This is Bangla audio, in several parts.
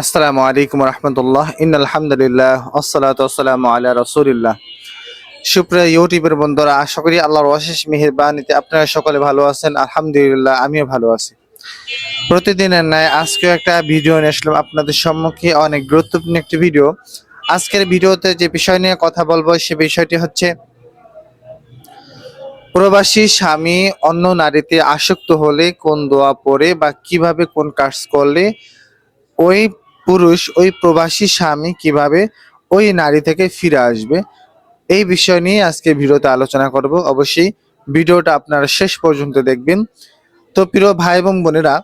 আসসালামু আলাইকুম রহমতুল্লাহ আলহামদুলিল্লাহ আসসালাতু ওয়াসসালামু আলা রাসূলিল্লাহ। সুপ্রিয় ইউটিউবের বন্ধুরা, আশা করি আল্লাহর অশেষ মেহেরবানিতে আপনারা সকলে ভালো আছেন। আলহামদুলিল্লাহ, আমিও ভালো আছি। প্রতিদিনের ন্যায় আজকেও একটা ভিডিও নিয়ে আসলাম আপনাদের সম্মুখে, অনেক গুরুত্বপূর্ণ একটি ভিডিও। আজকের ভিডিওতে যে বিষয় নিয়ে কথা বলবো সে বিষয়টি হচ্ছে প্রবাসী স্বামী অন্য নারীতে আসক্ত হলে কোন দোয়া পড়ে বা কিভাবে কোন কাজ করলে ওই পুরুষ, ওই প্রবাসী স্বামী কিভাবে ওই নারী থেকে ফিরে আসবে, এই বিষয় নিয়ে আজকে ভিডিওতে আলোচনা করব। অবশ্যই ভিডিওটা আপনারা শেষ পর্যন্ত দেখবেন। তো প্রিয় ভাই এবং বোনেরা,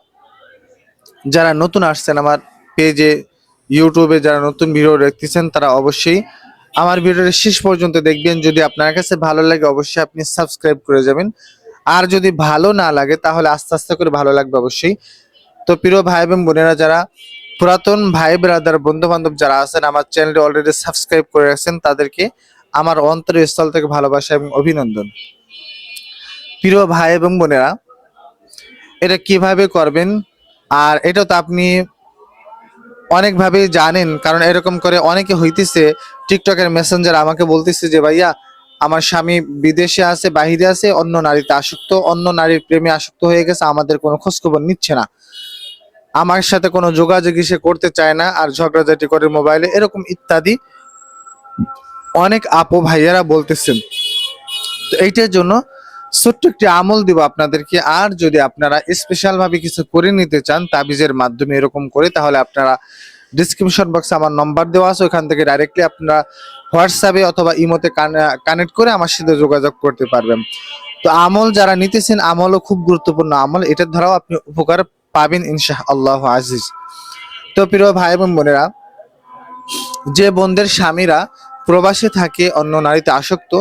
যারা নতুন আসছেন আমার পেজে, ইউটিউবে যারা নতুন ভিডিও দেখতেছেন, তারা অবশ্যই আমার ভিডিওটা শেষ পর্যন্ত দেখবেন। যদি আপনার কাছে ভালো লাগে অবশ্যই আপনি সাবস্ক্রাইব করে যাবেন, আর যদি ভালো না লাগে তাহলে আস্তে আস্তে করে ভালো লাগবে অবশ্যই। তো প্রিয় ভাই এবং বোনেরা, যারা পুরাতন ভাই ব্রাদার বন্ধু বান্ধব যারা আছেন, আমার চ্যানেলটি অলরেডি সাবস্ক্রাইব করে রাখছেন, তাদেরকে আমার অন্তরের স্থল থেকে ভালোবাসা এবং অভিনন্দন। প্রিয় ভাই এবং বোনেরা, এটা কিভাবে করবেন, আর এটা তো আপনি অনেকভাবেই জানেন, কারণ এরকম করে অনেকে হইতেছে। টিকটকের মেসেঞ্জার আমাকে বলতেছে যে ভাইয়া, আমার স্বামী বিদেশে আছে, বাহিরে আছে, অন্য নারীতে আসক্ত, অন্য নারীর প্রেমে আসক্ত হয়ে গেছে, আমাদের কোনো খোঁজখবর নিচ্ছে না, আমার সাথে কোনো যোগাযোগই সে করতে চায় না, আর ঝগড়াঝাটি করে মোবাইলে, এরকম ইত্যাদি অনেক আপু ভাইয়ারা বলতেছেন। তো এইটার জন্য ছোট্ট একটি আমল দিব আপনাদেরকে। আর যদি আপনারা স্পেশাল ভাবে কিছু করে নিতে চান তাবিজের মাধ্যমে এরকম করে, তাহলে আপনারা ডিসক্রিপশন বক্সে আমার নম্বর দেওয়া আছে, ওখান থেকে ডাইরেক্টলি আপনারা হোয়াটসঅ্যাপে অথবা ইমোতে কানেক্ট করে আমার সাথে যোগাযোগ করতে পারবেন। তো আমল যারা নিতেছেন, আমলও খুব গুরুত্বপূর্ণ আমল, এটার দ্বারাও আপনি উপকার পাবেন ইনশাআল্লাহ আজিজ। তো প্রিয় ভাই এবং বোনেরা, যে বোনদের স্বামীরা প্রবাসে থাকে, অন্য নারীতে আসক্ত,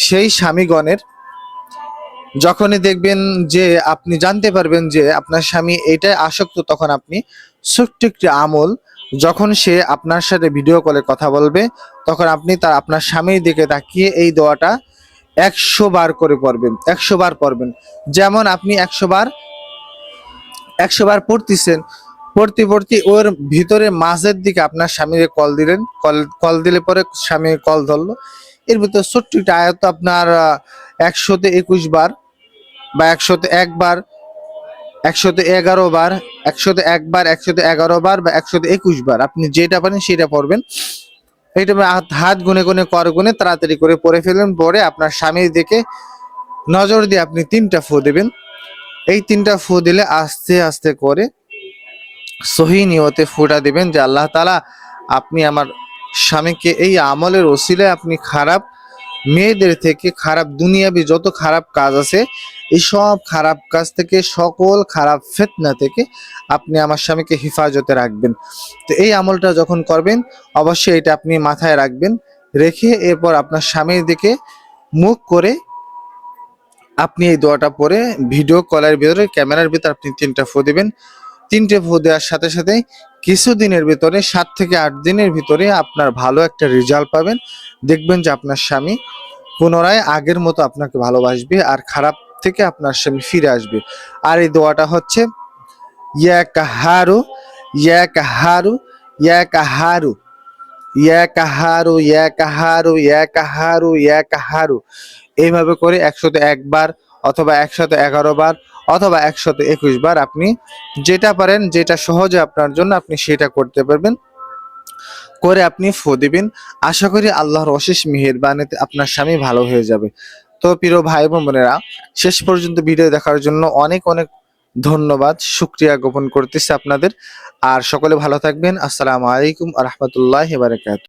সেই স্বামীগণের যখনই দেখবেন যে আপনি জানতে পারবেন যে আপনার স্বামী এইটাই আসক্ত, তখন আপনি ছোট্ট একটি আমল, যখন সে আপনার সাথে ভিডিও কলে কথা বলবে, তখন আপনি আপনার স্বামীর দিকে তাকিয়ে এই দোয়াটা 100 বার করে পড়বেন, 100 বার পড়বেন। যেমন আপনি 100 বার পড়তেছেন, পড়তে পড়তে ওর ভিতরে মাঝের দিকে আপনার স্বামীকে কল দিলেন, কল দিলে পরে স্বামী কল ধরলো, এর ভিতরে ছোট্ট একটা আয়াত আপনার 121 বার বা 101 বার, 111 বার, 101 বার, 111 বার বা 121 বার, আপনি যেটা পারেন সেটা পড়বেন। এইটা হাত গুনে গুনে কর গুনে তাড়াতাড়ি করে পড়ে ফেলবেন। পরে আপনার স্বামীর দিকে নজর দিয়ে আপনি 3টা ফু দেবেন। এই 3টা ফু দিলে আস্তে আস্তে করে সহি নিয়তে ফুটা দিবেন যে আল্লাহ তাআলা, আপনি আমার স্বামীকে এই আমলের ওসিলায় আপনি খারাপ মেয়েদের থেকে, খারাপ দুনিয়াবি যত খারাপ কাজ আছে, এই সব খারাপ কাজ থেকে, সকল খারাপ ফিতনা থেকে আপনি আমার স্বামীকে হেফাজতে রাখবেন। তো এই আমলটা যখন করবেন অবশ্যই এটা আপনি মাথায় রাখবেন, রেখে এরপর আপনার স্বামীর দিকে মুখ করে আপনি এই দোয়াটা পরে ভিডিও কলের ভিতরে, ক্যামেরার ভিতরে আপনি 3টা ফু দিবেন। 3টে ফু দেওয়ার সাথে সাথে কিছুদিনের ভিতরে, 7 থেকে 8 দিনের ভিতরে আপনার ভালো একটা রেজাল্ট পাবেন। দেখবেন যে আপনার স্বামী পুনরায় আগের মতো আপনাকে ভালোবাসবে, আর খারাপ থেকে আপনার স্বামী ফিরে আসবে। আর এই দোয়াটা হচ্ছে ইয়া কাহারু, ইয়া কাহারু, ইয়া কাহারু, ইয়া কাহারু, ইয়া কাহারু, ইয়া কাহারু, ইয়া কাহারু, এইভাবে করে 101 বার অথবা 111 বার অথবা 121 বার, আপনি যেটা পারেন, যেটা সহজে আপনার জন্য, আপনি সেটা করতে পারবেন, করে আপনি ফু দিবেন। আশা করি আল্লাহর অশেষ মেহেরবানিতে আপনার স্বামী ভালো হয়ে যাবে। তো প্রিয় ভাই এবং বোনেরা, শেষ পর্যন্ত ভিডিও দেখার জন্য অনেক অনেক ধন্যবাদ, শুকরিয়া জ্ঞাপন করতেছি আপনাদের। আর সকলে ভালো থাকবেন। আসসালামু আলাইকুম ওয়া রাহমাতুল্লাহি ওয়া বারাকাতুহু।